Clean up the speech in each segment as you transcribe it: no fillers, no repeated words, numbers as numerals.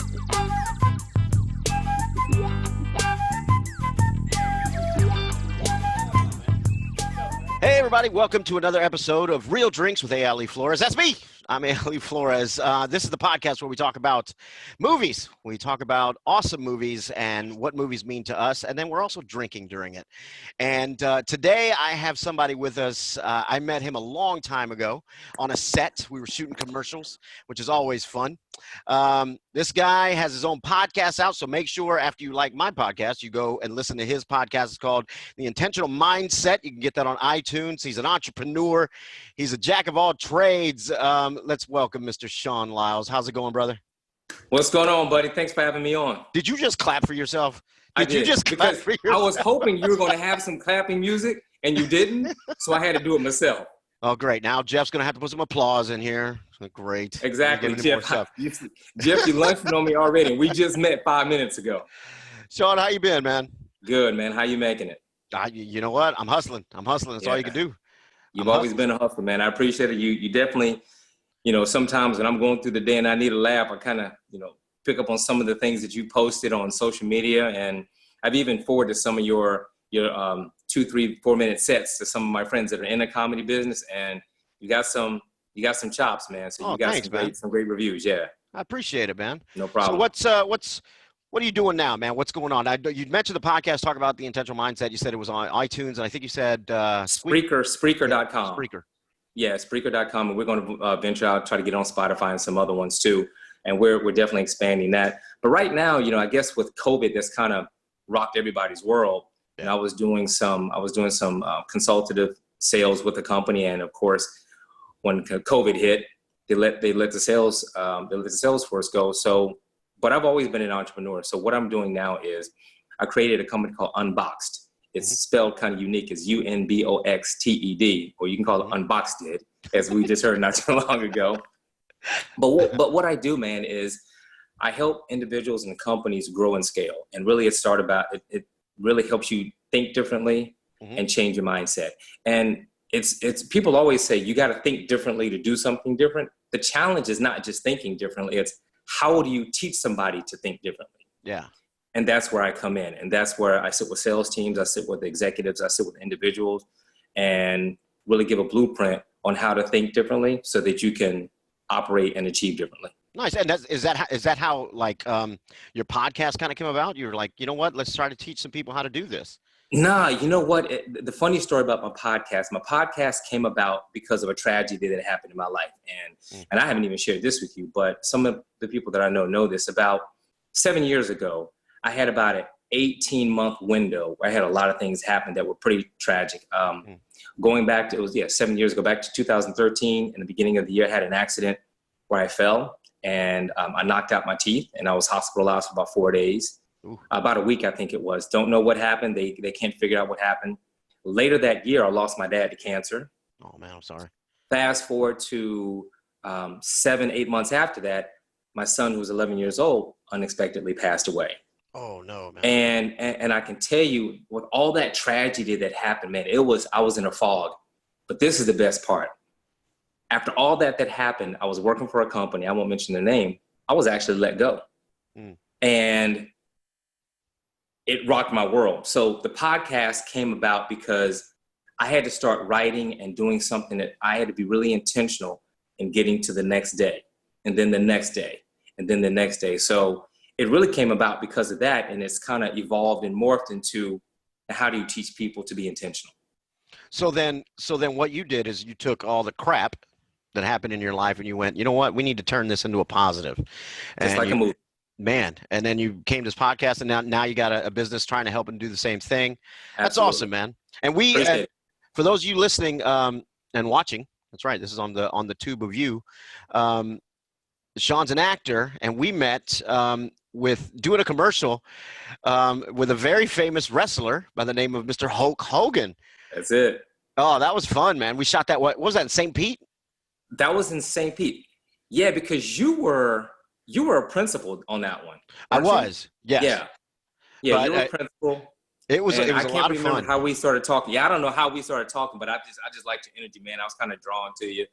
Hey, everybody. Welcome to another episode of Real Drinks with Ali Flores. That's me. I'm Ali Flores. This is the podcast where we talk about movies. We talk about awesome movies and what movies mean to us. And then we're also drinking during it. And today I have somebody with us. I met him a long time ago on a set. We were shooting commercials, which is always fun. This guy has his own podcast out. So make sure after you like my podcast, you go and listen to his podcast. It's called The Intentional Mindset. You can get that on iTunes. He's an entrepreneur. He's a jack of all trades. Let's welcome Mr. Sean Lyles. How's it going, brother? What's going on, buddy? Thanks for having me on. Did you just clap for yourself? I did. I was hoping you were going to have some clapping music, and you didn't, so I had to do it myself. Oh, great. Now Jeff's going to have to put some applause in here. Great. Exactly. Jeff, you lunched on me already. We just met 5 minutes ago. Sean, how you been, man? Good, man. How you making it? You know what? I'm hustling. That's all you can do. You've always been a hustler, man. I appreciate it. You definitely, sometimes when I'm going through the day and I need a laugh, I kind of, pick up on some of the things that you posted on social media. And I've even forwarded some of your 2, 3, 4 minute sets to some of my friends that are in the comedy business. And you got some chops, man. So you got some great reviews. Yeah. I appreciate it, man. No problem. So what are you doing now, man? What's going on? You mentioned the podcast, talk about the intentional mindset. You said it was on iTunes, and I think you said Spreaker.com. Spreaker. Yeah, Spreaker.com, and we're going to venture out, try to get on Spotify and some other ones too. And we're definitely expanding that. But right now, I guess with COVID, that's kind of rocked everybody's world. Yeah. And I was doing some consultative sales with the company, and of course, when COVID hit, they let the sales force go. So. But I've always been an entrepreneur. So what I'm doing now is I created a company called Unboxed. It's spelled kind of unique as UNBOXTED, or you can call it Unboxed It, as we just heard not too long ago. But what I do, man, is I help individuals and companies grow and scale. And really it really helps you think differently and change your mindset. And it's people always say you got to think differently to do something different. The challenge is not just thinking differently. It's how do you teach somebody to think differently? Yeah. And that's where I come in. And that's where I sit with sales teams. I sit with executives. I sit with individuals and really give a blueprint on how to think differently so that you can operate and achieve differently. Nice. And is that how your podcast kind of came about? You were like, you know what, let's try to teach some people how to do this. Nah, you know what? The funny story about my podcast came about because of a tragedy that happened in my life. And I haven't even shared this with you, but some of the people that I know this. About 7 years ago, I had about an 18-month window where I had a lot of things happen that were pretty tragic. Going back to, 7 years ago, back to 2013, in the beginning of the year, I had an accident where I fell and I knocked out my teeth and I was hospitalized for about 4 days. About a week, I think it was. Don't know what happened. They can't figure out what happened. Later that year, I lost my dad to cancer. Oh, man, I'm sorry. Fast forward to 7-8 months after that, my son, who was 11 years old, unexpectedly passed away. Oh, no, man. And I can tell you, with all that tragedy that happened, man, I was in a fog. But this is the best part. After all that happened, I was working for a company. I won't mention the name. I was actually let go. And it rocked my world. So the podcast came about because I had to start writing and doing something that I had to be really intentional in getting to the next day, and then the next day, and then the next day. So it really came about because of that, and it's kind of evolved and morphed into how do you teach people to be intentional. So then what you did is you took all the crap that happened in your life and you went, you know what, we need to turn this into a positive. Just like a movie. Man, and then you came to this podcast, and now you got a business trying to help and do the same thing. That's Absolutely. awesome, man. And for those of you listening and watching, that's right, this is on the tube of you. Sean's an actor, and we met with doing a commercial with a very famous wrestler by the name of Mr. Hulk Hogan. That's it. Oh, that was fun, man. We shot that. What was that in St. Pete? That was in St. Pete. Yeah, because you were a principal on that one. I was. Yes. Yeah. But you were a principal. It was a lot of fun. I can't remember how we started talking. Yeah, I don't know how we started talking, but I just like your energy, man. I was kind of drawn to you,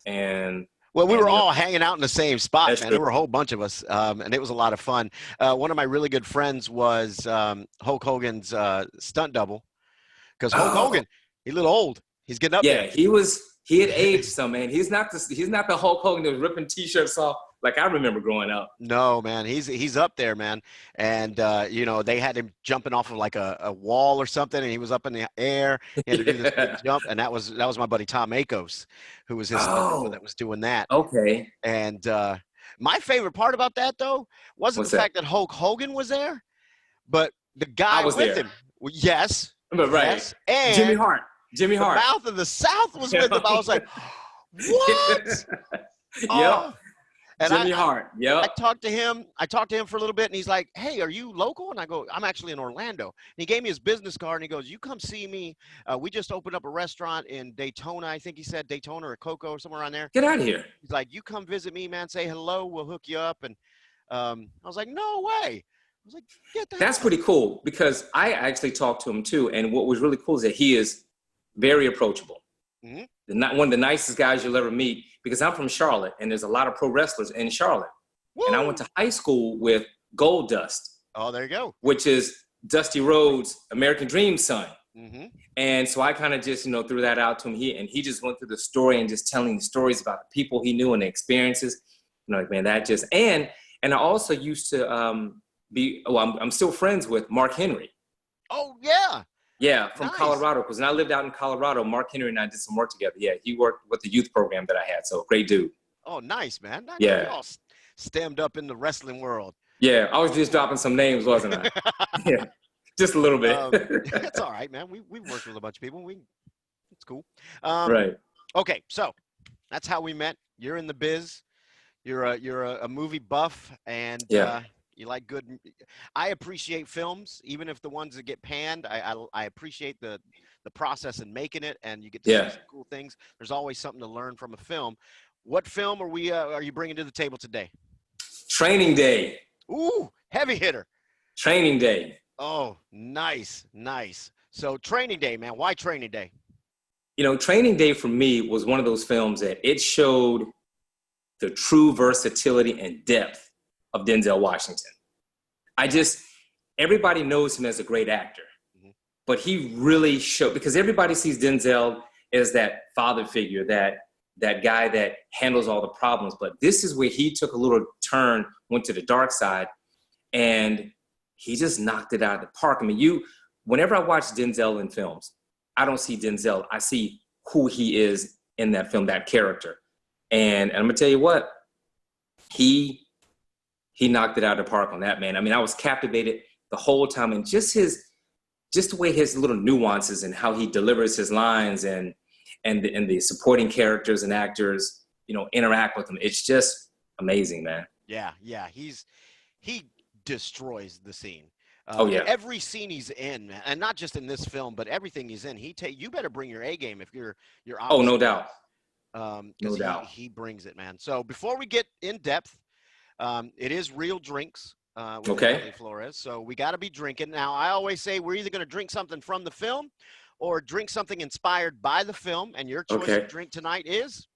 and Well, we And were all hanging out in the same spot, that's man. true. There were a whole bunch of us, and it was a lot of fun. One of my really good friends was Hulk Hogan's stunt double, because Hulk Oh, Hogan, he's a little old. He's getting up yeah, there. he had aged some, man. He's not the Hulk Hogan that was ripping t-shirts off like I remember growing up. No, man, he's up there, man. And they had him jumping off of like a wall or something, and he was up in the air. He had to do this big Yeah. jump, and that was my buddy Tom Akos, who was his stunt double that Oh, was doing that. okay. And my favorite part about that though wasn't the What's that? fact that Hulk Hogan was there, but the I guy was with there. him. Well, yes, But right. yes, Jimmy and Hart. Jimmy the Hart. Mouth of the South was with him. I was like, what? Yep. Oh, and Jimmy Hart. I Yep. talked to him. I talked to him for a little bit, and he's like, "Hey, are you local?" And I go, "I'm actually in Orlando." And he gave me his business card, and he goes, "You come see me. We just opened up a restaurant in Daytona. I think he said Daytona or Cocoa or somewhere around there." Get out of here. He's like, "You come visit me, man. Say hello. We'll hook you up." And I was like, "No way." I was like, "Get the That's hell." pretty cool because I actually talked to him too. And what was really cool is that he is very approachable. Mhm. One of the nicest guys you'll ever meet because I'm from Charlotte and there's a lot of pro wrestlers in Charlotte. And I went Woo! to high school with Gold Dust, Oh, there you go. which is Dusty Rhodes' American Dream son. Mm-hmm. And so I kind of just, threw that out to him. He just went through the story and just telling the stories about the people he knew and the experiences. Like, man, that just, and I also used to I'm still friends with Mark Henry. Oh, yeah. Yeah, from Nice. Colorado. Because when I lived out in Colorado, Mark Henry and I did some work together. Yeah, he worked with the youth program that I had. So great dude. Oh, nice, man. Nice. Yeah. We all stemmed up in the wrestling world. Yeah, I was just dropping some names, wasn't I? Yeah, just a little bit. It's all right, man. We worked with a bunch of people. It's cool. Right. Okay, so that's how we met. You're in the biz. You're a movie buff, and Yeah. you like good. I appreciate films, even if the ones that get panned. I appreciate the process in making it, and you get to Yeah. see some cool things. There's always something to learn from a film. What film are you bringing to the table today? Training Day. Ooh, heavy hitter. Training Day. Oh, nice. So Training Day, man. Why Training Day? Training Day for me was one of those films that it showed the true versatility and depth of Denzel Washington. Everybody knows him as a great actor, but he really showed, because everybody sees Denzel as that father figure, that guy that handles all the problems. But this is where he took a little turn, went to the dark side, and he just knocked it out of the park. I mean, whenever I watch Denzel in films, I don't see Denzel. I see who he is in that film, that character. And I'm gonna tell you what, he knocked it out of the park on that, man. I mean, I was captivated the whole time, and just the way his little nuances and how he delivers his lines and the supporting characters and actors, interact with him. It's just amazing, man. Yeah. He destroys the scene. Oh yeah. Every scene he's in, man, and not just in this film, but everything he's in, you better bring your A game if you're Oh, no doubt. No doubt. He brings it, man. So before we get in depth, it is Real Drinks with Okay. Flores. So we got to be drinking. Now, I always say we're either going to drink something from the film or drink something inspired by the film. And your choice of drink tonight is?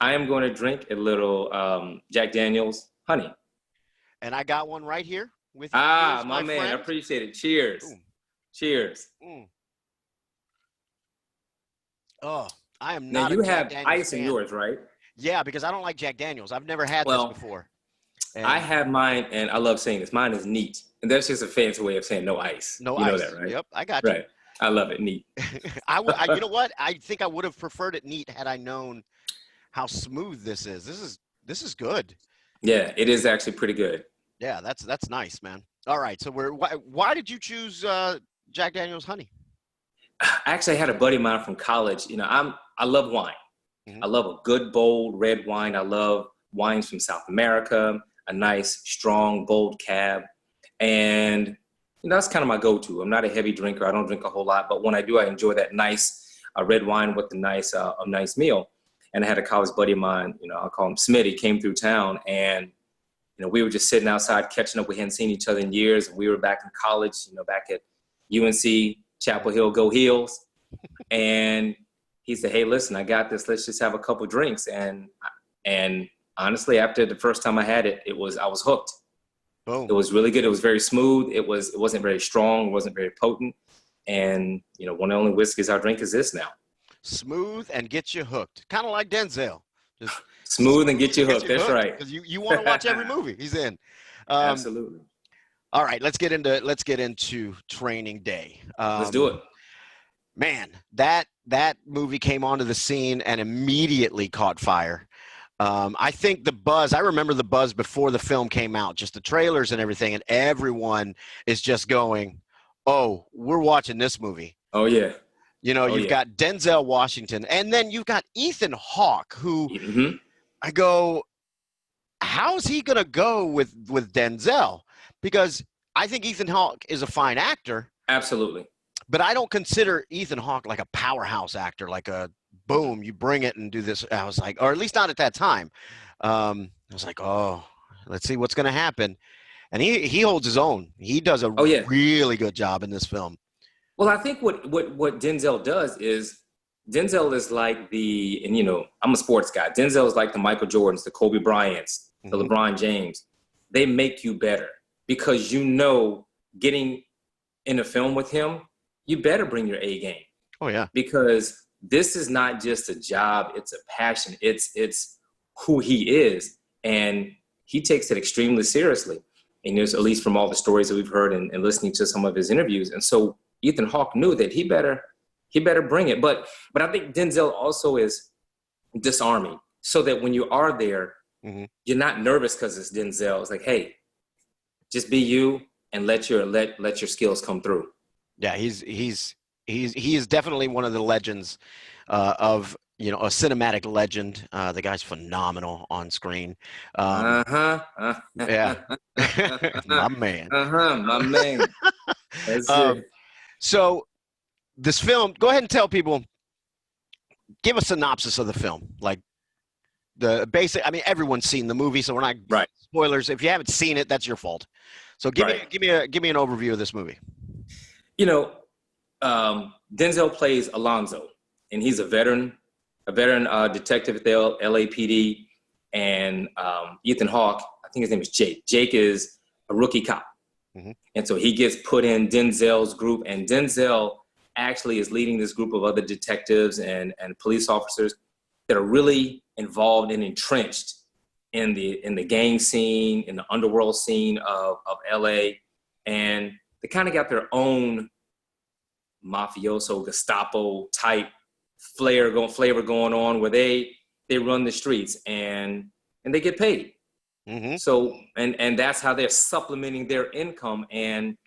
I am going to drink a little Jack Daniel's honey. And I got one right here with you. My man. Friend. I appreciate it. Cheers. Ooh. Cheers. Mm. Oh, I am Now not you a Jack have Daniels ice in fan. yours, right? Yeah, because I don't like Jack Daniels. I've never had this before. And I have mine, and I love saying this. Mine is neat. And that's just a fancy way of saying no ice. No you ice. know that, right? Yep, I got you. Right. I love it. Neat. You know what? I think I would have preferred it neat had I known how smooth this is. This is good. Yeah, it is actually pretty good. Yeah, that's nice, man. All right, so why did you choose Jack Daniel's honey? Actually, I had a buddy of mine from college. I love wine. Mm-hmm. I love a good, bold red wine. I love wines from South America, a nice, strong, bold cab. And that's kind of my go-to. I'm not a heavy drinker. I don't drink a whole lot. But when I do, I enjoy that nice red wine with a nice meal. And I had a college buddy of mine, I'll call him Smitty, came through town. And, we were just sitting outside catching up. We hadn't seen each other in years. And we were back in college, back at UNC, Chapel Hill, Go Heels. And he said, hey, listen, I got this. Let's just have a couple drinks. And, And honestly, after the first time I had it, I was hooked. Boom. It was really good. It was very smooth. It wasn't very strong. It wasn't very potent. And, one of the only whiskeys I drink is this now. Smooth and get you hooked. Kind of like Denzel. Just smooth and get you hooked. That's right. Because you want to watch every movie he's in. Absolutely. All right, let's get into Training Day. Let's do it. Man, that movie came onto the scene and immediately caught fire. I think I remember the buzz before the film came out, just the trailers and everything, and everyone is just going, oh, we're watching this movie. Oh, yeah. You've got Denzel Washington, and then you've got Ethan Hawke, who I go, how's he going to go with Denzel? Because I think Ethan Hawke is a fine actor. Absolutely. But I don't consider Ethan Hawke like a powerhouse actor, like a boom, you bring it and do this. I was like, or at least not at that time. I was like, oh, let's see what's going to happen. And he holds his own. He does a really good job in this film. Well, I think what Denzel does is Denzel is like I'm a sports guy. Denzel is like the Michael Jordans, the Kobe Bryants, the LeBron James. They make you better because getting in a film with him, you better bring your A game. Oh, yeah. Because this is not just a job. It's a passion. It's who he is. And he takes it extremely seriously. And there's, at least from all the stories that we've heard and listening to some of his interviews. And so Ethan Hawke knew that he better bring it. But I think Denzel also is disarming so that when you are there, you're not nervous because it's Denzel. It's like, hey, just be you and let your skills come through. Yeah, he is definitely one of the legends of a cinematic legend. The guy's phenomenal on screen. Yeah, my man. My man. That's it. So this film, go ahead and tell people, give a synopsis of the film. Like the basic, I mean, everyone's seen the movie, so we're not spoilers. If you haven't seen it, that's your fault. So give me an overview of this movie. Denzel plays Alonzo, and he's a veteran detective at the LAPD, and Ethan Hawke, I think his name is Jake. Jake is a rookie cop. And so he gets put in Denzel's group, and Denzel actually is leading this group of other detectives and police officers that are really involved and entrenched in the gang scene, in the underworld scene of LA. And they kind of got their own mafioso Gestapo type flavor going on where they run the streets and they get paid. So and that's how they're supplementing their income. And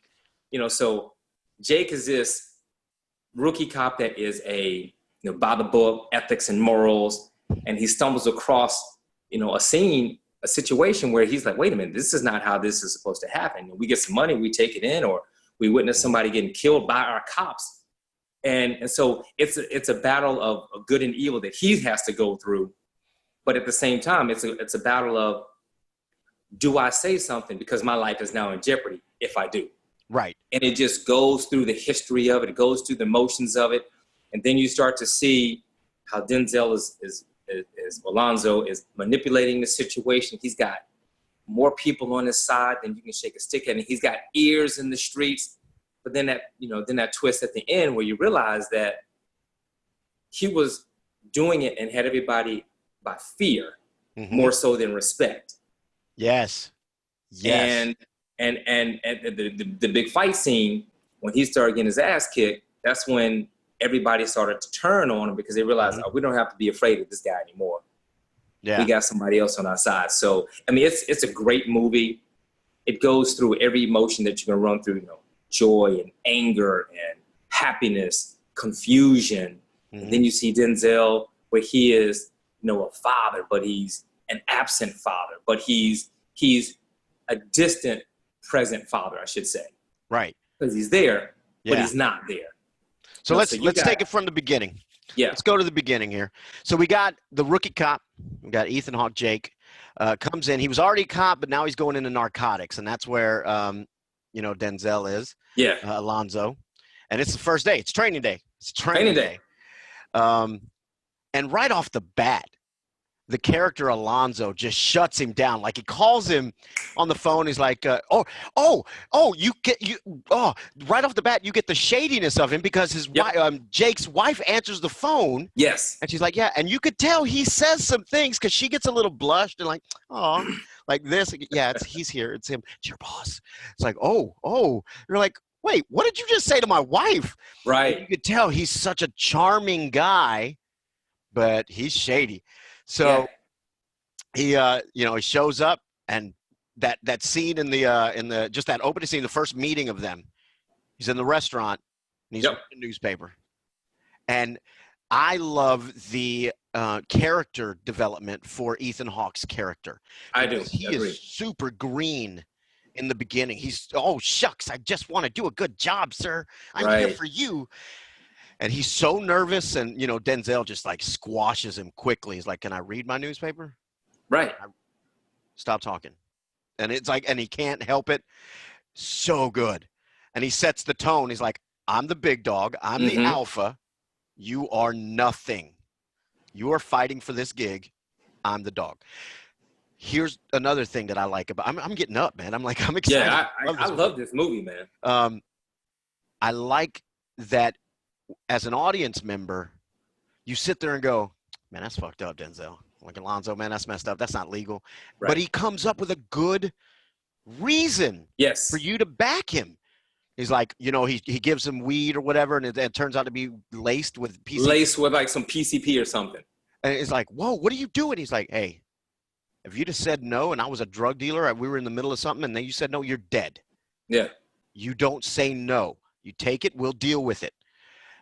so Jake is this rookie cop that is a by the book ethics and morals, and he stumbles across a situation where he's like, wait a minute, this is not how this is supposed to happen. We get some money, we take it in, or we witness somebody getting killed by our cops. And so it's a battle of good and evil that he has to go through. But at the same time, it's a battle of, do I say something because my life is now in jeopardy if I do? Right. And it just goes through the history of it. It goes through the motions of it. And then you start to see how Denzel is Alonzo is manipulating the situation. He's got more people on his side than you can shake a stick at. And he's got ears in the streets. But then that twist at the end where you realize that he was doing it and had everybody by fear more so than respect. Yes. And the big fight scene, when he started getting his ass kicked, that's when everybody started to turn on him because they realized, we don't have to be afraid of this guy anymore. Yeah. We got somebody else on our side. So, I mean, it's a great movie. It goes through every emotion that you can run through, joy and anger and happiness, confusion. And then you see Denzel where he is, a father, but he's an absent father, but he's a distant present father, I should say. Right. Because he's there, but he's not there. So let's take it from the beginning. Yeah. Let's go to the beginning here. So we got the rookie cop. We got Ethan Hawke, Jake, comes in. He was already a cop, but now he's going into narcotics, and that's where Denzel is. Yeah. Alonzo, and it's the first day. It's training day. It's training day. And right off the bat, the character Alonzo just shuts him down. Like he calls him on the phone. He's like, right off the bat, you get the shadiness of him because his Jake's wife answers the phone. Yes. And she's like, yeah. And you could tell he says some things because she gets a little blushed and like, oh, like this. Yeah, he's here. It's him. It's your boss. It's like, oh. You're like, wait, what did you just say to my wife? Right. And you could tell he's such a charming guy, but he's shady. So he shows up, and that scene in the just that opening scene, the first meeting of them, he's in the restaurant and he's reading the newspaper. And I love the character development for Ethan Hawke's character. I do. He is super green in the beginning. He's, oh shucks, I just want to do a good job, sir. I'm here for you. And he's so nervous, and Denzel just like squashes him quickly. He's like, "Can I read my newspaper?" Right. Stop talking. And it's like, and he can't help it. So good. And he sets the tone. He's like, "I'm the big dog. I'm the alpha. You are nothing. You are fighting for this gig. I'm the dog." Here's another thing that I like about. I'm getting up, man. I'm excited. Yeah, I love this movie, man. I like that. As an audience member, you sit there and go, man, that's fucked up, Denzel. Like, Alonzo, man, that's messed up. That's not legal. Right. But he comes up with a good reason for you to back him. He's like, he gives him weed or whatever, and it turns out to be laced with PCP. Laced with like some PCP or something. And it's like, whoa, what are you doing? He's like, hey, if you just said no and I was a drug dealer, we were in the middle of something, and then you said no, you're dead. Yeah. You don't say no. You take it, we'll deal with it.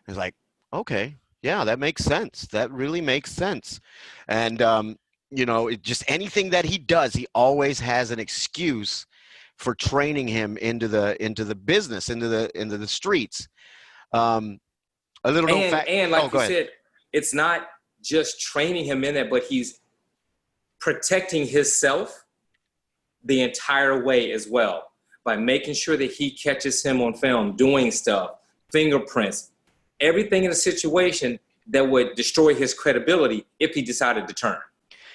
It's like, okay, yeah, that makes sense. That really makes sense. And, just anything that he does, he always has an excuse for training him into the business, into the streets. A little known fact. And like you said, it's not just training him in that, but he's protecting himself the entire way as well by making sure that he catches him on film, doing stuff, fingerprints, everything in a situation that would destroy his credibility if he decided to turn.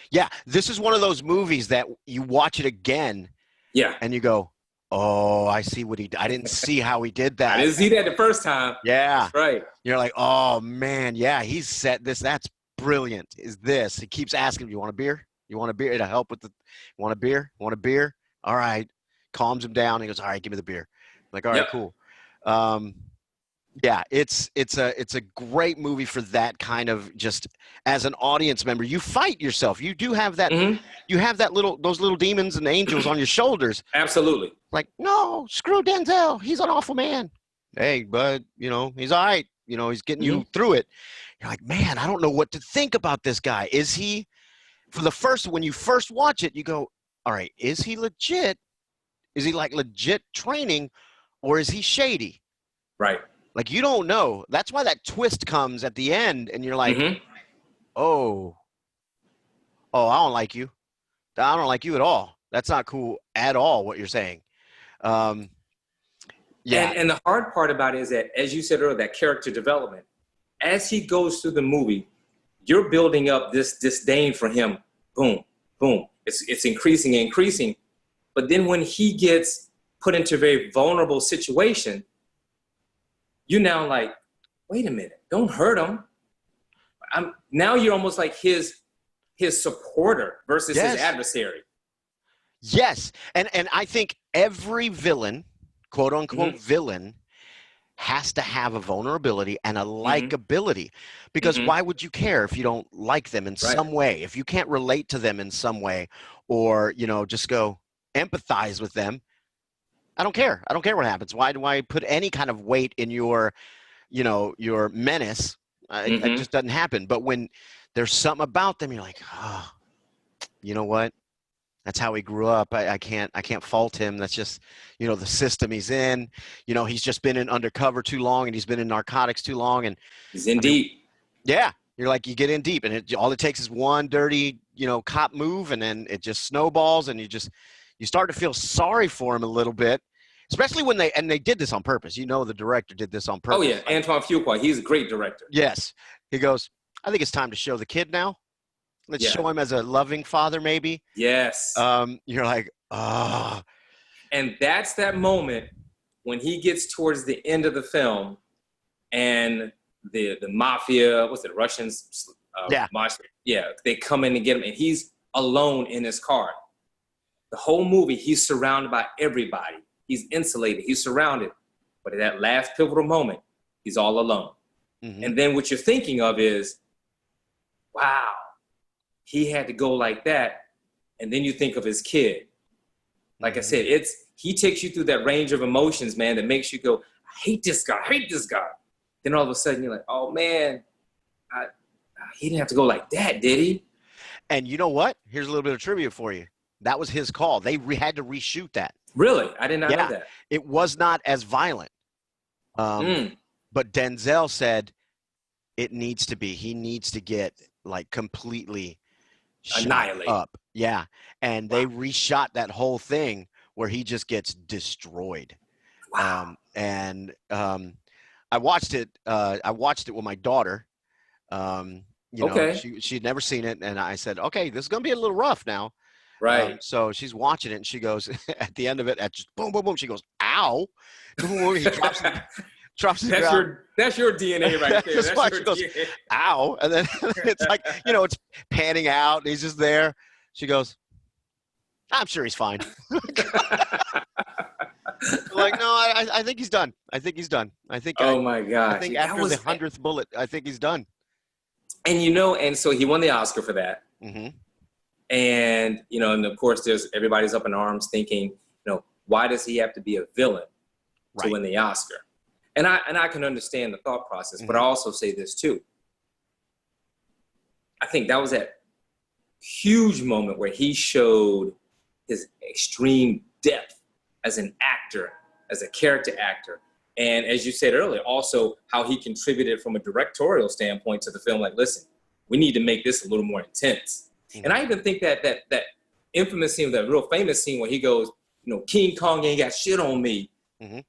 Yeah, this is one of those movies that you watch it again, and you go, "Oh, I see what he did. I didn't see how he did that. I didn't see that the first time." Yeah, that's right. You're like, "Oh man, yeah, he's set this. That's brilliant. Is this?" He keeps asking, "You want a beer? You want a beer to help with the? You want a beer? Want a beer? All right." Calms him down. He goes, "All right, give me the beer." I'm like, all right, cool. Yeah, it's a great movie for that kind of, just as an audience member, you fight yourself. You do have that. You have that those little demons and angels on your shoulders. Absolutely. Like, no, screw Denzel. He's an awful man. Hey, bud, he's all right. He's getting you through it. You're like, man, I don't know what to think about this guy. Is he, when you first watch it, you go, all right, is he legit? Is he like legit training, or is he shady? Right. Like, you don't know. That's why that twist comes at the end, and you're like, oh, I don't like you. I don't like you at all. That's not cool at all, what you're saying. Yeah. And the hard part about it is that, as you said earlier, that character development, as he goes through the movie, you're building up this disdain for him. Boom, boom. It's increasing and increasing. But then when he gets put into a very vulnerable situation, you're now like, wait a minute, don't hurt him. Now you're almost like his supporter versus his adversary. Yes. And I think every villain, quote unquote villain, has to have a vulnerability and a likability, because why would you care if you don't like them in some way? If you can't relate to them in some way, or, just go empathize with them, I don't care. I don't care what happens. Why do I put any kind of weight in your menace? It just doesn't happen. But when there's something about them, you're like, oh, you know what? That's how he grew up. I can't fault him. That's just, the system he's in. He's just been in undercover too long, and he's been in narcotics too long, and he's in deep. Yeah, you're like, you get in deep, and all it takes is one dirty, cop move, and then it just snowballs, and you start to feel sorry for him a little bit, especially when they did this on purpose. The director did this on purpose. Oh yeah, Antoine Fuqua, he's a great director. Yes, he goes, I think it's time to show the kid now. Let's show him as a loving father, maybe. Yes. You're like, oh. And that's that moment when he gets towards the end of the film and the mafia, what's it, Russians? They come in and get him, and he's alone in his car. The whole movie, he's surrounded by everybody. He's insulated. He's surrounded. But at that last pivotal moment, he's all alone. Mm-hmm. And then what you're thinking of is, wow, he had to go like that. And then you think of his kid. Like I said, he takes you through that range of emotions, man, that makes you go, I hate this guy. Then all of a sudden you're like, oh man, he didn't have to go like that, did he? And you know what? Here's a little bit of trivia for you. That was his call. They had to reshoot that. Really? I did not know that. It was not as violent. But Denzel said it needs to be. He needs to get like completely annihilated up. Yeah. And they reshot that whole thing where he just gets destroyed. Wow. I watched it. I watched it with my daughter. You know, she'd never seen it, and I said, "Okay, this is gonna be a little rough now." Right. So she's watching it, and she goes at the end of it, at just boom, boom, boom. She goes, "Ow!" He drops it. That's your DNA right there. That's your goes, DNA. "Ow!" And then it's like, you know, it's panning out, and he's just there. She goes, "I'm sure he's fine." Like, no, I think he's done. I think he's done. Oh my gosh. I think after the 100th bullet, I think he's done. And you know, and so he won the Oscar for that. Mm-hmm. And you know, and of course, everybody's up in arms thinking, you know, why does he have to be a villain to win the Oscar? And I can understand the thought process, but I also say this too. I think that was that huge moment where he showed his extreme depth as an actor, as a character actor. And as you said earlier, also how he contributed from a directorial standpoint to the film. Like, listen, we need to make this a little more intense. Mm-hmm. And I even think that infamous scene, that real famous scene where he goes, you know, King Kong ain't got shit on me. Mm-hmm.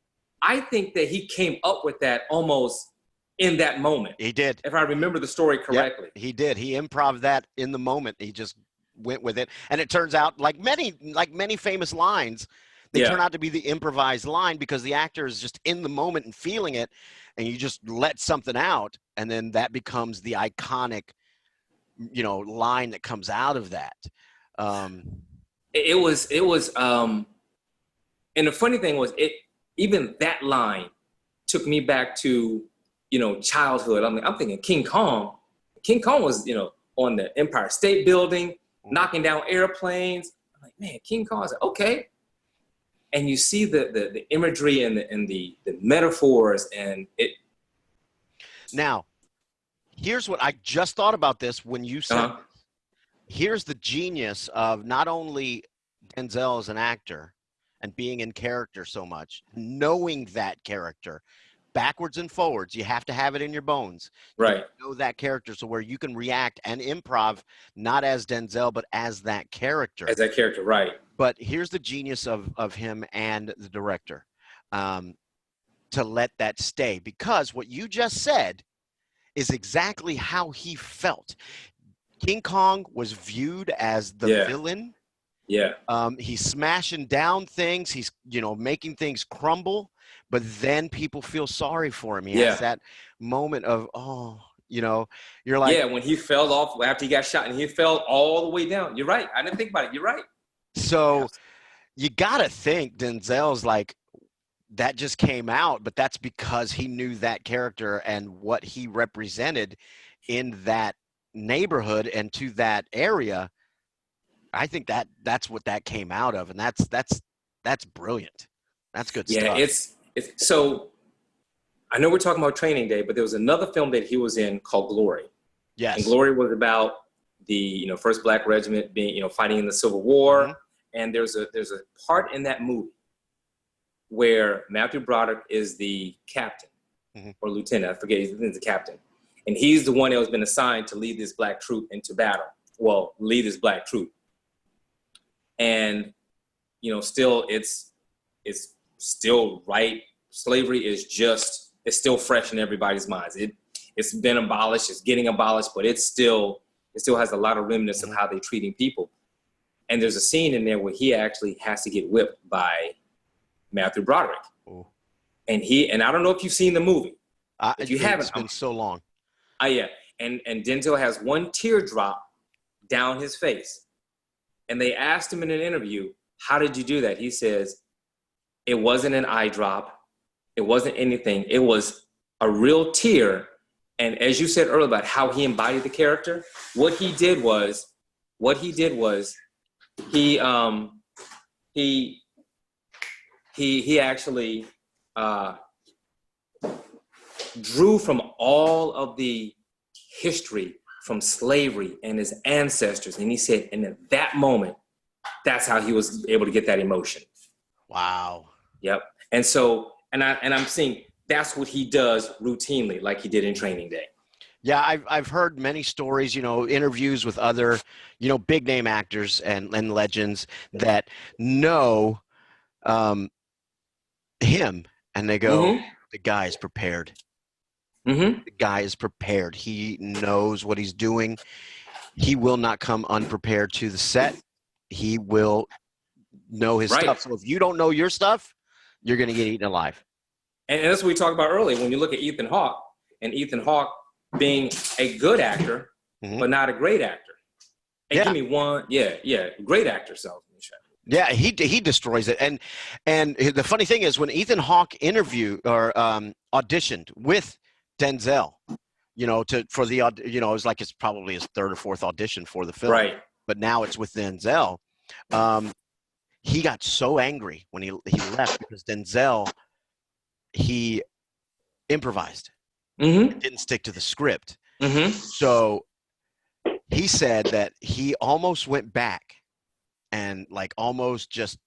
I think that he came up with that almost in that moment. He did. If I remember the story correctly. Yep, he did. He improv that in the moment. He just went with it. And it turns out, like many famous lines, they turn out to be the improvised line because the actor is just in the moment and feeling it, and you just let something out, and then that becomes the iconic, you know, line that comes out of that. It was, and the funny thing was, even that line took me back to, you know, childhood. I'm thinking King Kong. King Kong was, you know, on the Empire State Building, knocking down airplanes. I'm like, man, King Kong's like, okay. And you see the imagery and the metaphors, and it. Now, here's what I just thought about this when you said this. Here's the genius of not only Denzel as an actor and being in character so much, knowing that character backwards and forwards. You have to have it in your bones. Right. You know that character, so where you can react and improv, not as Denzel, but as that character. As that character, right. But here's the genius of him and the director, to let that stay. Because what you just said is exactly how he felt. King Kong was viewed as the villain. Yeah. He's smashing down things. He's, you know, making things crumble. But then people feel sorry for him. He has that moment of, oh, you know, you're like. Yeah, when he fell off after he got shot and he fell all the way down. You're right. I didn't think about it. You're right. So you got to think Denzel's like, that just came out, but that's because he knew that character and what he represented in that neighborhood and to that area. I think that's what that came out of, and that's brilliant. That's good stuff. Yeah, it's so. I know we're talking about Training Day, but there was another film that he was in called Glory. Yes, and Glory was about the first Black regiment being fighting in the Civil War, mm-hmm. and there's a part in that movie where Matthew Broderick is the captain or lieutenant. I forget, he's the captain, and he's the one that has been assigned to lead this Black troop into battle. Well, lead this Black troop. And, still it's still right. Slavery is it's still fresh in everybody's minds. It's been abolished, it's getting abolished, but it's still it still has a lot of remnants of how they're treating people. And there's a scene in there where he actually has to get whipped by Matthew Broderick. Ooh. And I don't know if you've seen the movie. If you haven't, it's been so long. Yeah. And Denzel has one teardrop down his face. And they asked him in an interview, how did you do that? He says, it wasn't an eye drop. It wasn't anything. It was a real tear. And as you said earlier about how he embodied the character, what he did was he actually drew from all of the history from slavery and his ancestors. And he said, and at that moment, that's how he was able to get that emotion. Wow. Yep. And so, and I'm seeing that's what he does routinely, like he did in Training Day. Yeah, I've heard many stories, interviews with other, big name actors and legends that know him, and they go, the guy is prepared. The guy is prepared. He knows what he's doing. He will not come unprepared to the set. He will know his stuff. So if you don't know your stuff, you're going to get eaten alive. And that's what we talked about earlier. When you look at Ethan Hawke, and Ethan Hawke being a good actor, but not a great actor. And give me one, great actor. So yeah, he destroys it. And the funny thing is, when Ethan Hawke auditioned with Denzel, it was like it's probably his third or fourth audition for the film. Right. But now it's with Denzel. He got so angry when he left because Denzel, he improvised. Didn't stick to the script. So he said that he almost went back and almost just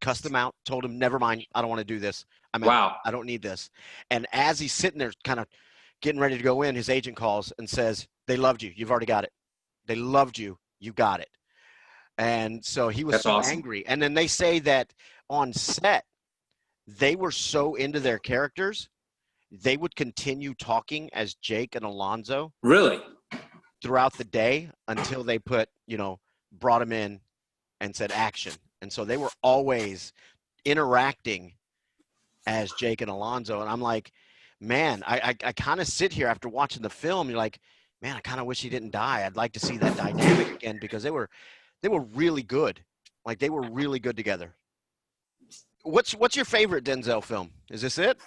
cussed him out, told him, never mind, I don't want to do this. I don't need this. And as he's sitting there kind of getting ready to go in, his agent calls and says, they loved you. You've already got it. They loved you. You got it. And so he was awesome. Angry. And then they say that on set, they were so into their characters, they would continue talking as Jake and Alonzo. Really? Throughout the day until they brought him in and said action. And so they were always interacting as Jake and Alonzo. And I'm like, man, I kind of sit here after watching the film. You're like, man, I kind of wish he didn't die. I'd like to see that dynamic again because they were really good. They were really good together. What's your favorite Denzel film? Is this it?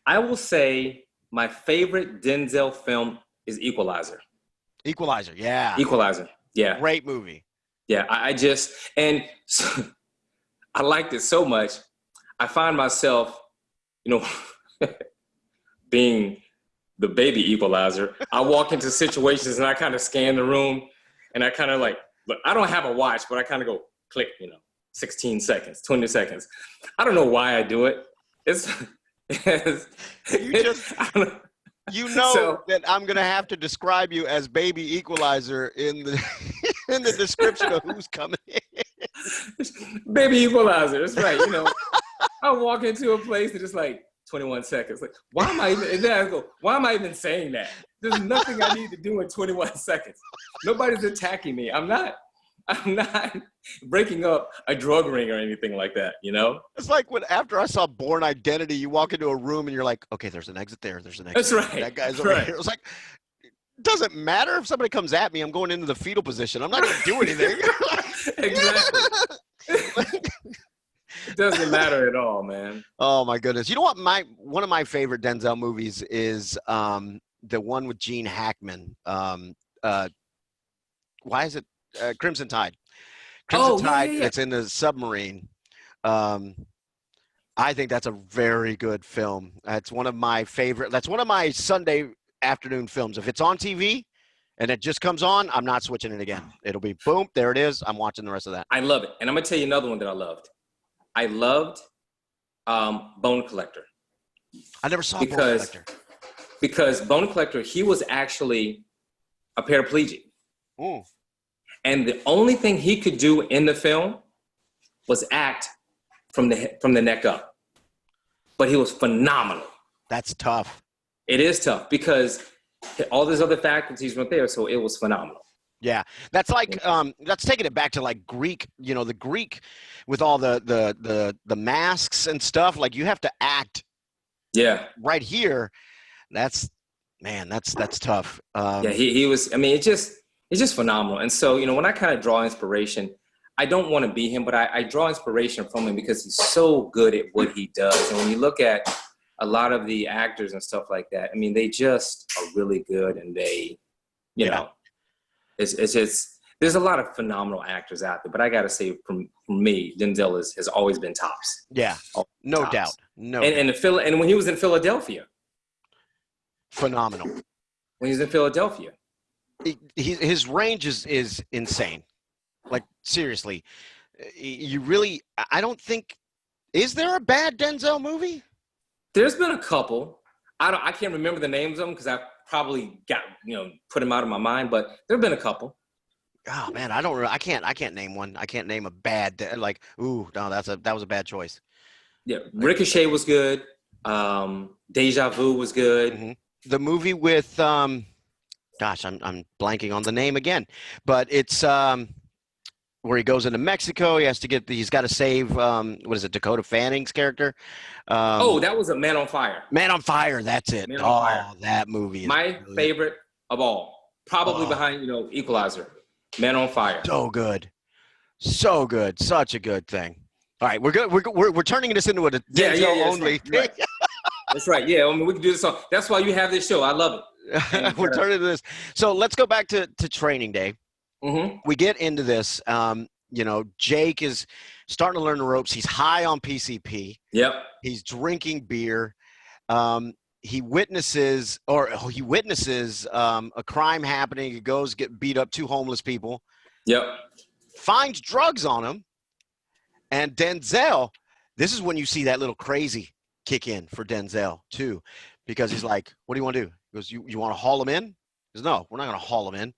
I will say my favorite Denzel film is Equalizer. Equalizer, yeah. Equalizer, yeah. Great movie. Yeah, I liked it so much. I find myself, being the baby equalizer. I walk into situations and I kind of scan the room and I kind of but I don't have a watch, but I kind of go click, 16 seconds, 20 seconds. I don't know why I do it. That I'm gonna have to describe you as baby equalizer in the in the description of who's coming in. Baby equalizer, that's right. I walk into a place and it's 21 seconds. Why am I even? And then I go, why am I even saying that? There's nothing I need to do in 21 seconds. Nobody's attacking me. I'm not breaking up a drug ring or anything like that, It's like after I saw Born Identity, you walk into a room and you're like, okay, there's an exit there. There's an exit. That's right. That guy's over here. It was like, it doesn't matter if somebody comes at me, I'm going into the fetal position. I'm not going to do anything. Exactly. It doesn't matter at all, man. Oh my goodness. You know what? One of my favorite Denzel movies is the one with Gene Hackman. Why is it Crimson Tide? Crimson Tide. Yeah. It's in the submarine. I think that's a very good film. That's one of my favorite. That's one of my Sunday afternoon films. If it's on TV and it just comes on, I'm not switching it again. It'll be boom. There it is. I'm watching the rest of that. I love it. And I'm going to tell you another one that I loved. I loved Bone Collector. I never saw Bone Collector. Because Bone Collector, he was actually a paraplegic. Ooh. And the only thing he could do in the film was act from the neck up. But he was phenomenal. That's tough. It is tough because all these other faculties weren't there, so it was phenomenal. Yeah, that's like that's taking it back to like Greek. You know, the Greek with all the masks and stuff. Like you have to act. Yeah. Right here, that's tough. Yeah, he was. I mean, it's just phenomenal. And so, when I kind of draw inspiration, I don't want to be him, but I draw inspiration from him because he's so good at what he does. And when you look at a lot of the actors and stuff like that, I mean, they just are really good, and they, it's just there's a lot of phenomenal actors out there. But I got to say, from me, Denzel has always been tops. Yeah, no doubt, no. And when he was in Philadelphia, phenomenal. When he's in Philadelphia, his range is insane. Like seriously, I don't think. Is there a bad Denzel movie? There's been a couple. I can't remember the names of them because I probably got put them out of my mind. But there've been a couple. Oh man, I can't name one. I can't name a bad like. Ooh, no, that was a bad choice. Yeah, Ricochet was good. Deja Vu was good. Mm-hmm. The movie with gosh, I'm blanking on the name again, but it's where he goes into Mexico. He's got to save what is it, Dakota Fanning's character? That was a Man on Fire. Man on Fire, that's it. Man on Fire. That movie is my favorite of all, probably behind Equalizer. Man on Fire. So good, such a good thing. All right, we're good. We're turning this into a Denzel only thing. Right. That's right. Yeah, I mean, we can do this song. That's why you have this show. I love it. We're turning to this. So let's go back to Training Day. Mm-hmm. We get into this. Jake is starting to learn the ropes. He's high on PCP. Yep. He's drinking beer. He witnesses a crime happening. He goes get beat up 2 homeless people. Yep. Finds drugs on him. And Denzel, this is when you see that little crazy kick in for Denzel too, because he's like, "What do you want to do?" He goes, "You want to haul him in?" He goes, "No, we're not going to haul him in."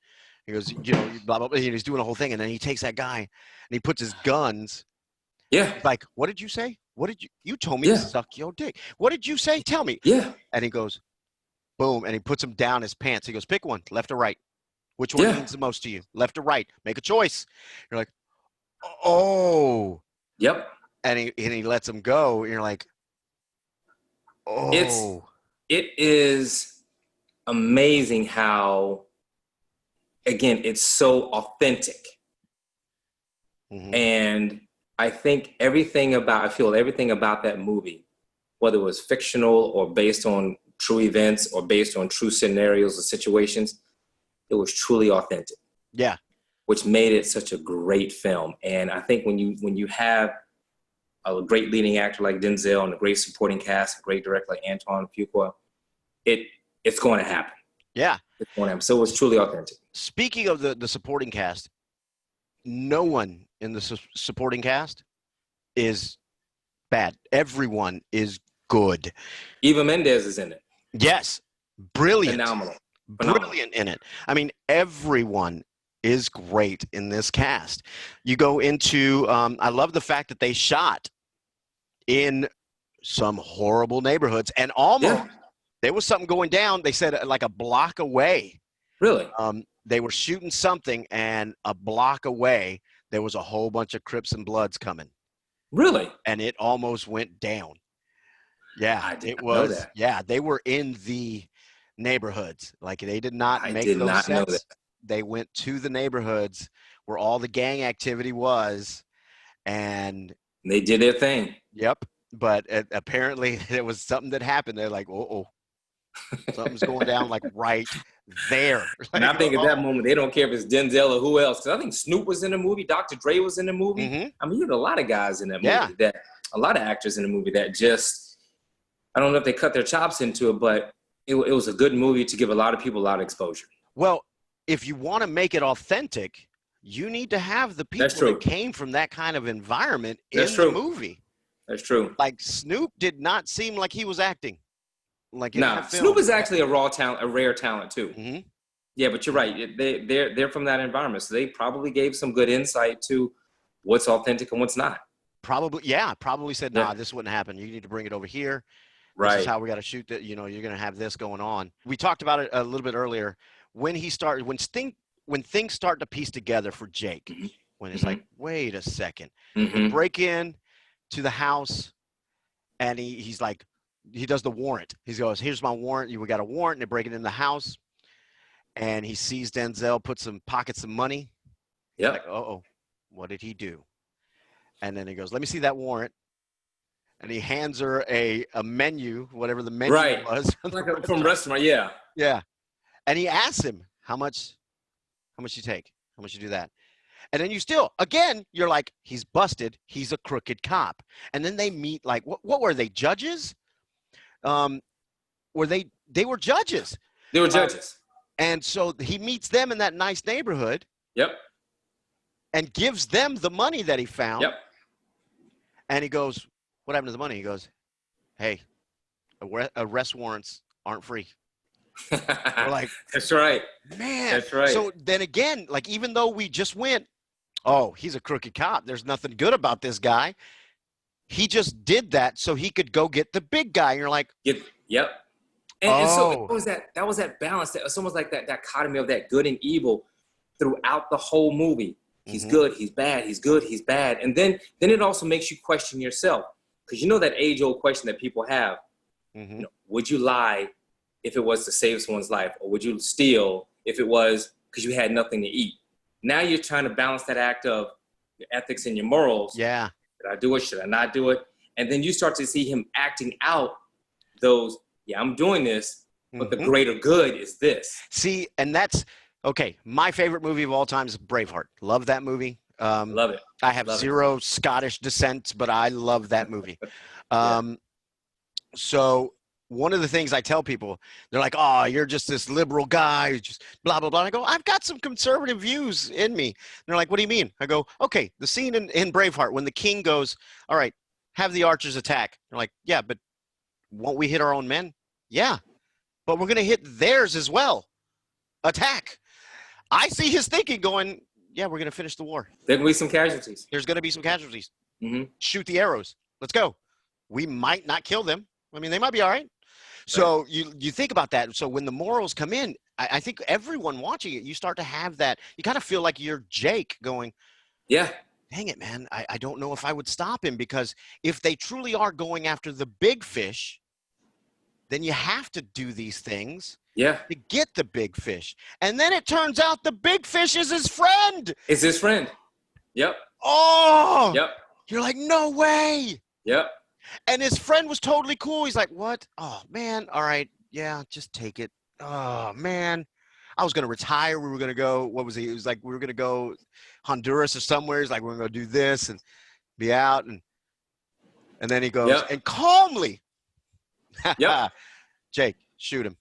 He goes, blah, blah, blah. He's doing a whole thing. And then he takes that guy and he puts his guns. Yeah. He's like, "What did you say? You told me to suck your dick. What did you say? Tell me." Yeah. And he goes, boom. And he puts him down his pants. He goes, "Pick one, left or right. Which one means the most to you? Left or right? Make a choice." You're like, "Oh." Yep. And he lets him go. And you're like, oh. It is amazing how, again, it's so authentic. Mm-hmm. And I feel everything about that movie, whether it was fictional or based on true events or based on true scenarios or situations, it was truly authentic. Yeah. Which made it such a great film. And I think when you have a great leading actor like Denzel and a great supporting cast, a great director like Antoine Fuqua, it's going to happen. Yeah. It's going to happen. So it was truly authentic. Speaking of the supporting cast, no one in the supporting cast is bad. Everyone is good. Eva Mendes is in it. Yes. Brilliant. Phenomenal. Brilliant in it. I mean, everyone is great in this cast. You go into, I love the fact that they shot in some horrible neighborhoods and almost there was something going down. They said like a block away. Really? They were shooting something and a block away, there was a whole bunch of Crips and Bloods coming. Really? And it almost went down. Yeah, I did not know that. Yeah, they were in the neighborhoods. Like they did not make those sets. Know that. They went to the neighborhoods where all the gang activity was, and they did their thing. Yep. But apparently there was something that happened. They're like, oh, something's going down like right there. And I think at that moment, they don't care if it's Denzel or who else. Because I think Snoop was in the movie. Dr. Dre was in the movie. Mm-hmm. I mean, you had a lot of guys in that movie. A lot of actors in the movie that just, I don't know if they cut their chops into it, but it was a good movie to give a lot of people a lot of exposure. Well, if you want to make it authentic, you need to have the people that came from that kind of environment in the movie. That's true. Like Snoop did not seem like he was acting. Like Snoop is actually a raw talent, a rare talent too. Mm-hmm. Yeah, but you're right. They're from that environment, so they probably gave some good insight to what's authentic and what's not. Probably said, "Nah, this wouldn't happen. You need to bring it over here." This is Right. how we got to shoot that. You know, you're going to have this going on. We talked about it a little bit earlier. When things start to piece together for Jake, Mm-hmm. when it's Mm-hmm. like, wait a second, they Mm-hmm. break in to the house, and he's like, he does the warrant. He goes, here's my warrant. We got a warrant. And they break it in the house, and he sees Denzel pocket some money. He's like, Yep. oh, what did he do? And then he goes, let me see that warrant. And he hands her a menu, whatever the menu Right. was. Like from restaurant. Yeah. Yeah. And he asks him, how much you take? How much you do that? And then you're like, he's busted. He's a crooked cop. And then they meet, like, what were they, judges? They were judges. They were judges. And so he meets them in that nice neighborhood. Yep. And gives them the money that he found. Yep. And he goes, what happened to the money? He goes, hey, arrest warrants aren't free. We're like, that's right. Man. That's right. So then again, like, even though we just went, oh, he's a crooked cop, there's nothing good about this guy. He just did that so he could go get the big guy. And you're like, yep. And so that was that balance. That it's almost like that dichotomy of that good and evil throughout the whole movie. He's good, he's bad, he's good, he's bad. And then it also makes you question yourself. Because you know that age-old question that people have. You know, would you lie if it was to save someone's life? Or would you steal if it was because you had nothing to eat? Now you're trying to balance that act of your ethics and your morals. Yeah. Should I do it? Should I not do it? And then you start to see him acting out those, yeah, I'm doing this, but the greater good is this. See, and that's, okay, my favorite movie of all time is Braveheart. Love that movie. Love it. I have zero Scottish descent, but I love that movie. So one of the things I tell people, they're like, oh, you're just this liberal guy who's just blah, blah, blah. And I go, I've got some conservative views in me. And they're like, what do you mean? I go, okay, the scene in Braveheart when the king goes, all right, have the archers attack. They're like, yeah, but won't we hit our own men? Yeah, but we're going to hit theirs as well. Attack. I see his thinking going, yeah, we're going to finish the war. There will be some casualties. There's going to be some casualties. Shoot the arrows. Let's go. We might not kill them. I mean, they might be all right. So you think about that. So when the morals come in, I think everyone watching it, you start to have that. You kind of feel like you're Jake going, yeah, dang it, man. I don't know if I would stop him, because if they truly are going after the big fish, then you have to do these things to get the big fish. And then it turns out the big fish is his friend. It's his friend. Yep. Oh. Yep. You're like, no way. Yep. And his friend was totally cool. He's like, what? Oh, man. All right. Yeah, just take it. Oh, man. I was going to retire. We were going to go. What was he? It was like, we were going to go Honduras or somewhere. He's like, we're going to do this and be out. And then he goes, and calmly, Jake, shoot him.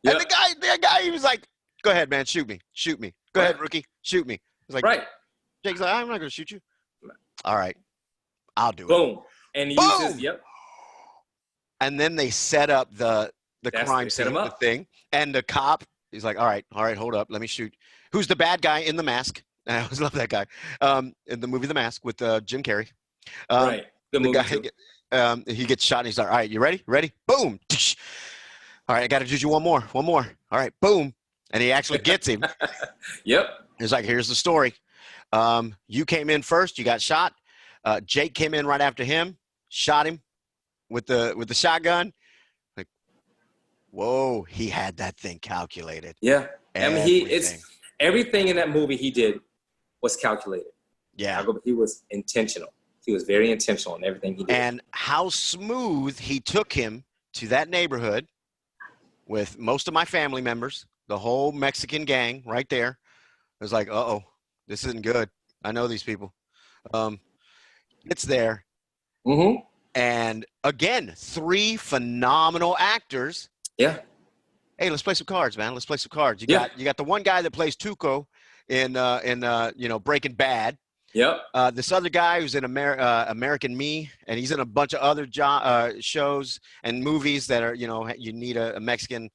And the guy, he was like, go ahead, man. Shoot me. Shoot me. Go ahead, rookie. Shoot me. He's like, Jake's like, I'm not going to shoot you. All right. I'll do it. Boom. And he uses, And then they set up the crime scene, the thing. And the cop, he's like, all right, hold up. Let me shoot. Who's the bad guy in The Mask? I always love that guy. In the movie The Mask with Jim Carrey. Good movie guy, he gets shot and he's like, all right, you ready? Ready? Boom. All right, I got to do you one more. All right, boom. And he actually gets him. He's like, here's the story. You came in first. You got shot. Jake came in right after him, shot him with the shotgun. Like, whoa, he had that thing calculated. Yeah. I mean, everything in that movie he did was calculated. Yeah. He was intentional. He was very intentional in everything he did. And how smooth he took him to that neighborhood with most of my family members, the whole Mexican gang right there. It was like, uh-oh, this isn't good. I know these people. It's there. And again, 3 phenomenal actors. Yeah. Hey, let's play some cards, man. Let's play some cards. You got the one guy that plays Tuco in Breaking Bad. Yep. This other guy who's in American Me, and he's in a bunch of other shows and movies that are, you need a Mexican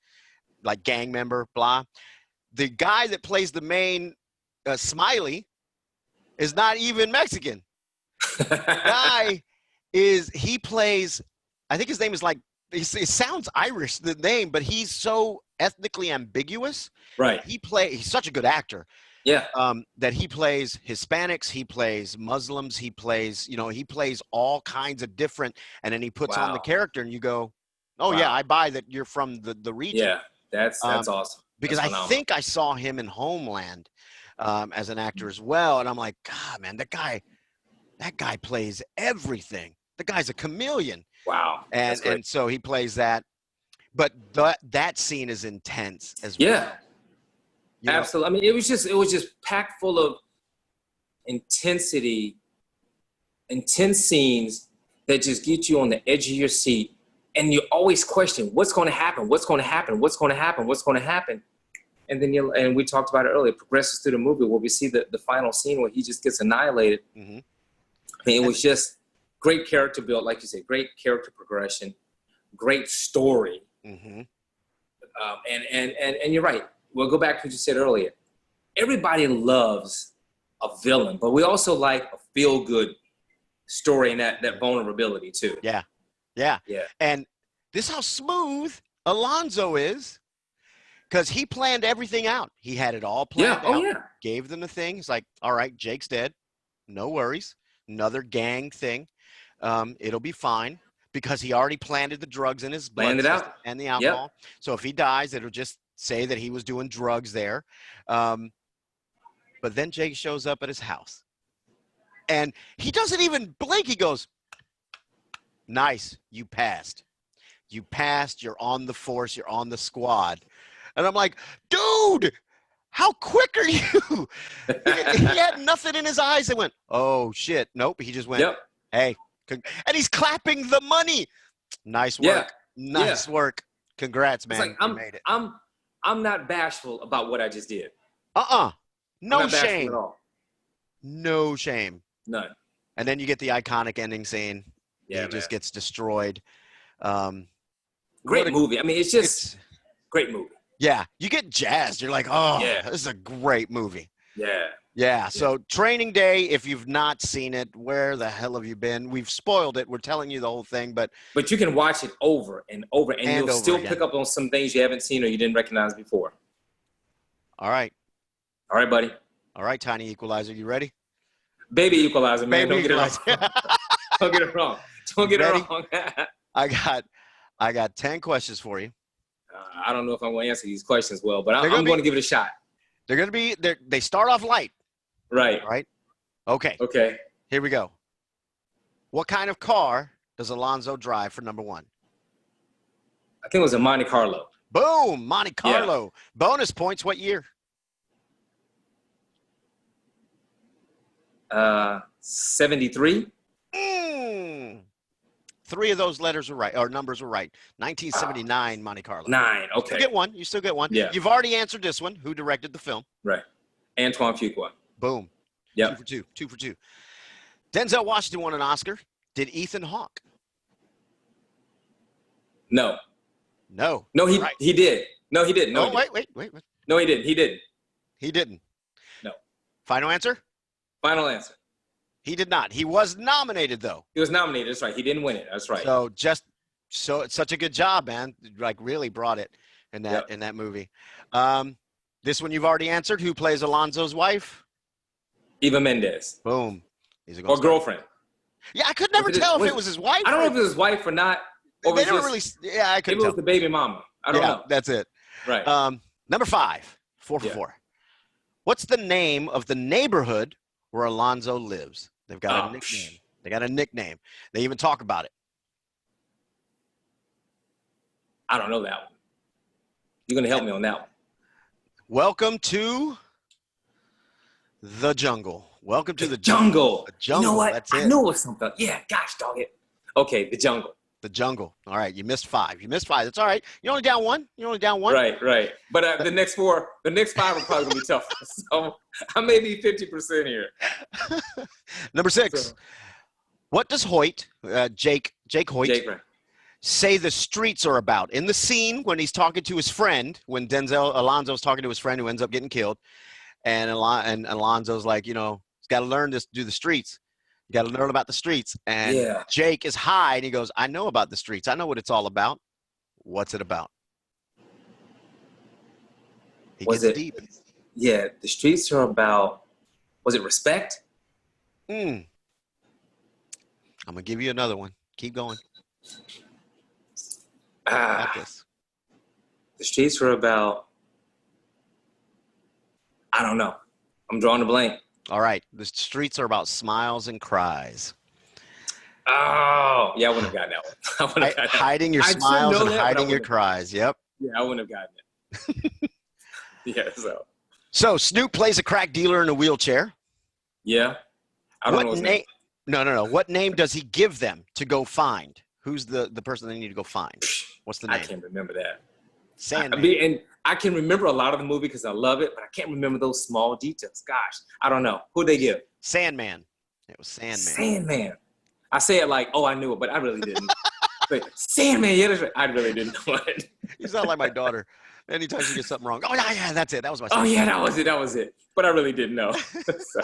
like gang member, blah. The guy that plays the main Smiley is not even Mexican. Guy he plays, I think his name is like it sounds Irish, the name, but he's so ethnically ambiguous. Right. He's such a good actor. Yeah. That he plays Hispanics, he plays Muslims, he plays all kinds of different, and then he puts on the Wow. character, and you go, oh yeah, Wow. I buy that you're from the region. Yeah. That's awesome. Because That's I think I saw him in Homeland as an actor as well, and I'm like, God, man, that guy plays everything. The guy's a chameleon. Wow. And so he plays that, but that scene is intense as well. Yeah. Absolutely. I mean, it was just packed full of intensity, intense scenes that just get you on the edge of your seat, and you always question what's going to happen, what's going to happen, what's going to happen, what's going to happen, and then and we talked about it earlier. It progresses through the movie where we see the final scene where he just gets annihilated. Mm-hmm. I mean, it was just great character build, like you said, great character progression, great story, and you're right. We'll go back to what you said earlier. Everybody loves a villain, but we also like a feel-good story and that vulnerability too. Yeah. And this is how smooth Alonzo is, because he planned everything out. He had it all planned out. Gave them the thing. He's like, all right, Jake's dead. No worries. Another gang thing. It'll be fine, because he already planted the drugs in his blood system and the alcohol. Yep. So if he dies, it'll just say that he was doing drugs there. But then Jake shows up at his house, and he doesn't even blink. He goes, nice, you passed. You're on the force. You're on the squad. And I'm like, dude, how quick are you? He had nothing in his eyes. They went, oh, shit. Nope. He just went, hey. And he's clapping the money. Nice work. Yeah. Nice work. Congrats, man. It's like, you made it. I'm not bashful about what I just did. No shame. At all. No shame. None. And then you get the iconic ending scene. Yeah, he just gets destroyed. Great movie. I mean, it's great movie. Yeah, you get jazzed. You're like, oh, this is a great movie. Yeah. So Training Day, if you've not seen it, where the hell have you been? We've spoiled it. We're telling you the whole thing, but you can watch it over and over, and you'll still pick up on some things you haven't seen or you didn't recognize before. All right, buddy. All right, Tiny Equalizer, you ready? Baby Equalizer, man. Baby Equalizer. Don't get it wrong. Don't get it wrong. I got 10 questions for you. I don't know if I'm going to answer these questions well, but I'm going to give it a shot. They're going to be they start off light. Right? Okay. Here we go. What kind of car does Alonzo drive for number one? I think it was a Monte Carlo. Boom, Monte Carlo. Yeah. Bonus points, what year? 73. Three of those letters are right, or numbers were right. 1979 Monte Carlo. 9, okay. You still get one. Yeah. You've already answered this one. Who directed the film? Right. Antoine Fuqua. Boom. Yeah. 2 for 2. Denzel Washington won an Oscar. Did Ethan Hawke? No. No, he did. No, he didn't. No, wait. No, he didn't. He didn't. He didn't. No. Final answer? Final answer. He did not. He was nominated, though. He was nominated. That's right. He didn't win it. That's right. So it's such a good job, man. Like, really brought it in that movie. This one you've already answered. Who plays Alonzo's wife? Eva Mendes. Boom. Or girlfriend. Yeah, I could never tell if it was his wife. I don't know if it was his wife or not. Or they don't really. Yeah, I couldn't tell. It was the baby mama. I don't know. That's it. Right. Number 5. 4 for 4. What's the name of the neighborhood where Alonzo lives? They've got a nickname. They got a nickname. They even talk about it. I don't know that one. You're going to help me on that one. Welcome to the jungle. Welcome to the jungle. The jungle. You know what? That's it. I know it's something. Yeah, gosh dog it. Okay, the jungle. The jungle. All right, you missed 5. That's all right. You're only down 1. Right. But the next 5 are probably going to be tough. So I may be 50% here. Number 6. What does Hoyt, Jake Hoyt, say the streets are about? In the scene when he's talking to his friend, when Alonzo's talking to his friend who ends up getting killed, and Alonzo's like, he's got to learn this, do the streets. You got to learn about the streets. And Yeah. Jake is high, and he goes, I know about the streets. I know what it's all about. What's it about? He Was gets it? deep. Yeah, the streets are about. Was it respect? I'm going to give you another one. Keep going. Got this. The streets were about. I don't know. I'm drawing a blank. All right. The streets are about smiles and cries. Oh, yeah, I wouldn't have gotten that one. I wouldn't have gotten that. Hiding your I should smiles know and that, but I hiding your wouldn't have cries. Yep. Yeah, I wouldn't have gotten it. Yeah, So Snoop plays a crack dealer in a wheelchair. yeah. I don't know his name. No. What name does he give them to go find? Who's the person they need to go find? What's the name? I can't remember that. Sandman. And I can remember a lot of the movie because I love it, but I can't remember those small details. Gosh, I don't know. Who'd they give? Sandman. It was Sandman. Sandman. I say it like, oh, I knew it, but I really didn't. But Sandman, yeah, that's right. I really didn't know it. You sound like my daughter. Anytime she gets something wrong, oh yeah, that's it. That was my. Oh yeah, that was it. But I really didn't know. So.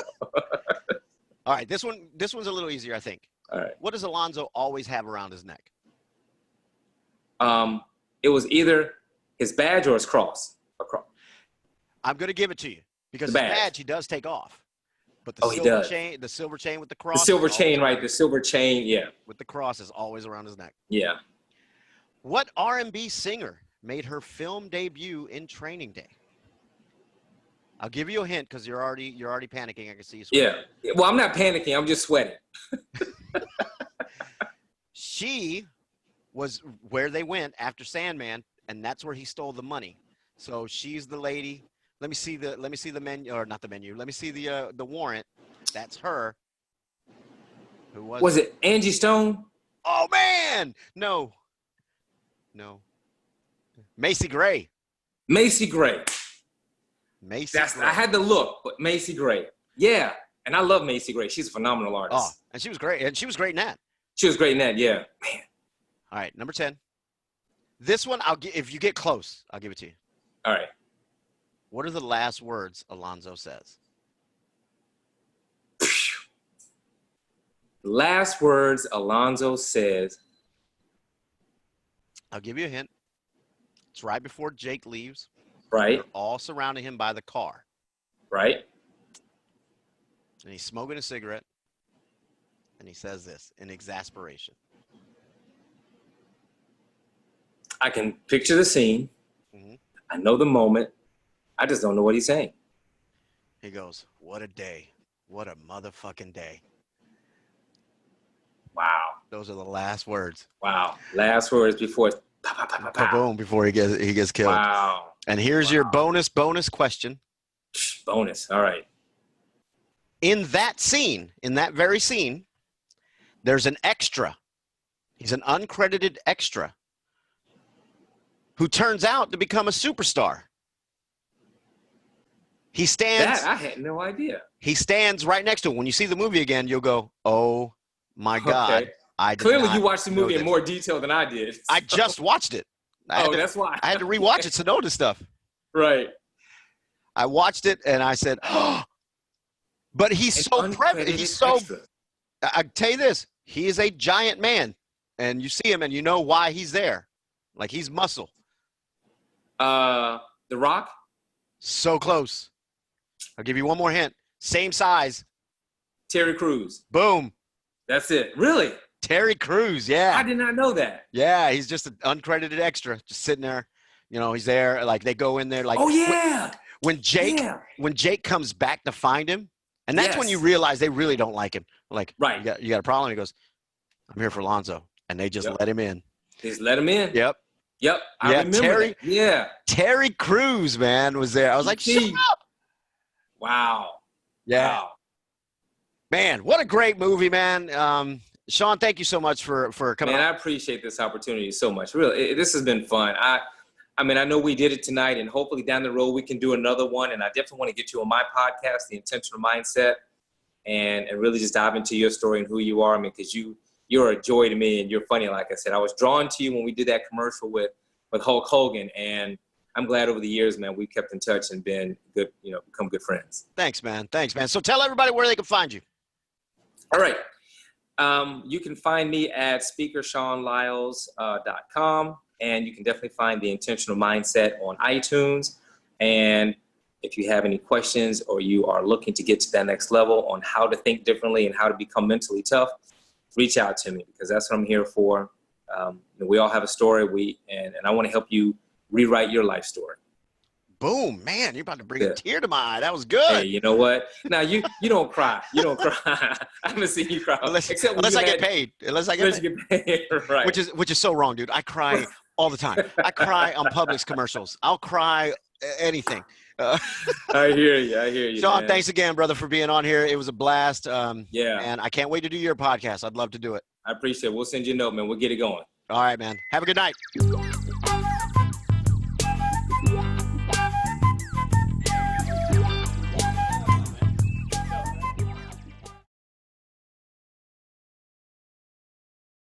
All right, this one's a little easier, I think. All right. What does Alonzo always have around his neck? It was either his badge or his cross. I'm going to give it to you because The his badge. badge he does take off, but the He silver does. chain, the silver chain with the cross, The silver is chain, always right? around- The silver chain, yeah. with the cross is always around his neck. Yeah. What R&B singer made her film debut in Training Day? I'll give you a hint because you're already panicking. I can see you sweating. Yeah. Well, I'm not panicking. I'm just sweating. She was where they went after Sandman, and that's where he stole the money. So she's the lady. Let me see the menu, or not the menu. Let me see the warrant. That's her. Who was it Angie Stone? Oh man, no. Macy Gray. Macy Gray. Macy Gray. I had to look, but Macy Gray. Yeah. And I love Macy Gray. She's a phenomenal artist. Oh, and she was great. And she was great in that. She was great in that, yeah. Man. All right, number 10. This one, if you get close, I'll give it to you. All right. What are the last words Alonzo says? Last words Alonzo says. I'll give you a hint. It's right before Jake leaves. Right. They're all surrounding him by the car. Right. And he's smoking a cigarette. And he says this in exasperation. I can picture the scene. Mm-hmm. I know the moment. I just don't know what he's saying. He goes, what a day. What a motherfucking day. Wow. Those are the last words. Wow. Last words before it's pow, pow, pow, pow, pow. Boom, before he gets killed. Wow. And here's your bonus question. Bonus. All right. In that very scene, there's an extra. He's an uncredited extra who turns out to become a superstar. He stands. That I had no idea. He stands right next to him. When you see the movie again, you'll go, "Oh my God!" Okay. I did Clearly, not you watched the know movie in this. more detail than I did. I just watched it. That's why. I had to rewatch it to know this stuff. Right. I watched it and I said, "Oh!" But he's so prevalent. He's so. Extra. I tell you this: he is a giant man, and you see him, and you know why he's there. Like he's muscle. The Rock. So close. I'll give you one more hint. Same size. Terry Crews. Boom. That's it. Really? Terry Crews. Yeah. I did not know that. Yeah. He's just an uncredited extra, just sitting there. You know, he's there. Like they go in there. Like Oh yeah. when Jake comes back to find him, and that's when you realize they really don't like him. Like, right. You got a problem. He goes, "I'm here for Lonzo," and they just let him in. Just let him in. Yep. I remember Terry. that. Yeah. Terry Crews, man, was there. I was like, shut up. Wow. Yeah. Wow. Man, what a great movie, man. Sean, thank you so much for coming on. Man, I appreciate this opportunity so much. Really, this has been fun. I mean, I know we did it tonight, and hopefully down the road we can do another one. And I definitely want to get you on my podcast, The Intentional Mindset, and really just dive into your story and who you are. I mean, because you're a joy to me, and you're funny. Like I said, I was drawn to you when we did that commercial with Hulk Hogan, and I'm glad over the years, man, we've kept in touch and been good, become good friends. Thanks, man. So tell everybody where they can find you. All right. You can find me at speakershawnlyles.com, and you can definitely find The Intentional Mindset on iTunes. And if you have any questions or you are looking to get to that next level on how to think differently and how to become mentally tough, reach out to me, because that's what I'm here for. We all have a story, and I want to help you rewrite your life story. Boom, man, you're about to bring a tear to my eye. That was good. Hey, you know what? Now, you don't cry. You don't cry. I haven't seen you cry. Unless I get paid. Unless I get paid. Right. Which is so wrong, dude. I cry all the time. I cry on Publix commercials. I'll cry anything. I hear you. Sean, man. Thanks again, brother, for being on here. It was a blast. Yeah. And I can't wait to do your podcast. I'd love to do it. I appreciate it. We'll send you a note, man. We'll get it going. All right, man. Have a good night.